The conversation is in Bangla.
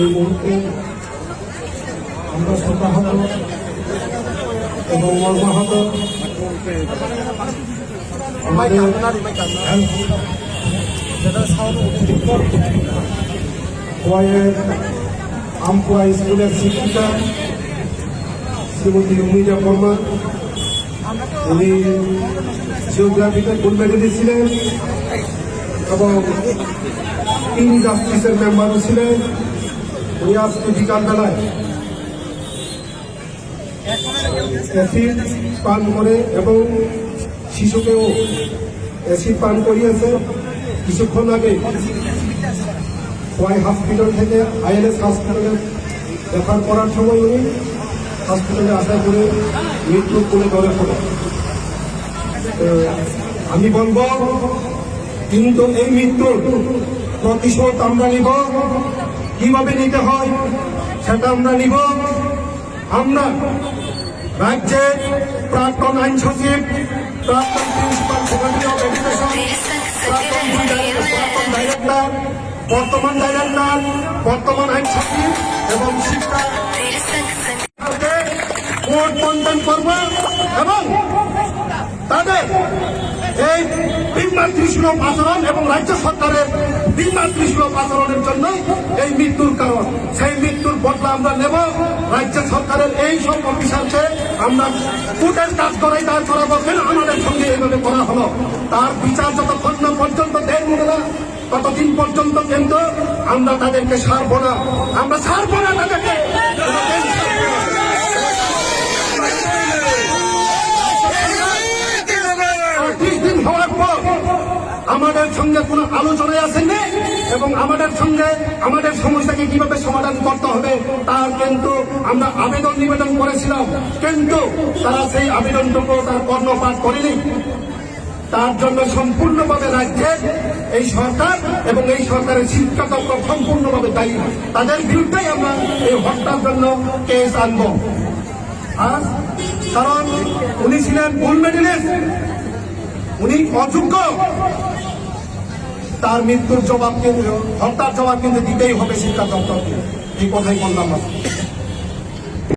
এই মুহূর্তে আমরা শোকাহত এবং মর্মাহত খোয়াইয়ের আমপুয়া স্কুলের শিক্ষিকা শ্রীমতী উমিজা বর্মা, উনি জিওগ্রাফিতে গোল্ড মেডেলিস্ট ছিলেন এবং কিং জাস্টিসের মেম্বারও ছিলেন। উনি আজকে বিকালবেলায় অ্যাসিড পান করে এবং শিশুকেও অ্যাসিড পান করিয়েছে। কিছুক্ষণ আগে খোয়াই হসপিটাল থেকে ILS হসপিটালে রেফার করার সময় উনি হসপিটালে আসার করে মৃত্যু করে ধরে পড়ে। আমি বলব কিন্তু এই মৃত্যুর প্রতিশোধ আমরা নিব, কিভাবে নিতে হয় সেটা আমরা নিব। আমরা রাজ্যের প্রাক্তন আইন সচিব, প্রাক্তন প্রিন্সিপাল সেক্রেটারি অফ এডুকেশন, প্রাক্তন ডাইরেক্টর, বর্তমান ডাইরেক্টর, বর্তমান আইন সচিব এবং শিক্ষা কোর্ট মন্থন করব এবং তাদের এই বিমাতৃসুলভ আচরণ এবং রাজ্য সরকারের বিমাতৃসুলভ আচরণের জন্য এই মৃত্যুর কারণ, সেই মৃত্যুর বদলা আমরা নেব। রাজ্য সরকারের এই সব অফিসারকে আমরা কোর্টের কাজ করাই দাঁড় করাবো। কেন আমাদের সঙ্গে এইভাবে করা হলো, তার বিচার যতক্ষণ না পর্যন্ত দেন না ততদিন পর্যন্ত কিন্তু আমরা তাদেরকে ছাড়বো না, আমরা ছাড়বো না তাদেরকে। হওয়ার পর আমাদের সঙ্গে কোনো আলোচনায় আসেনি এবং আমাদের সঙ্গে আমাদের সমস্যাকে কিভাবে সমাধান করতে হবে তার কিন্তু আমরা আবেদন নিবেদন করেছিলাম, কিন্তু তারা সেই আবেদনটুকু তার কর্ণপাত করেনি। তার জন্য সম্পূর্ণভাবে রাজ্যের এই সরকার এবং এই সরকারের শিক্ষা দপ্তর সম্পূর্ণভাবে দায়ী। তাদের বিরুদ্ধেই আমরা এই হত্যার জন্য কেস আনব। আর কারণ উনি ছিলেন গোল্ড মেডেলিস্ট, উনি অযোগ্য, তার মৃত্যুর জবাব কিন্তু হত্যার জবাব কিন্তু দিতেই হবে শিক্ষা দপ্তরকে। এই কথাই বললাম।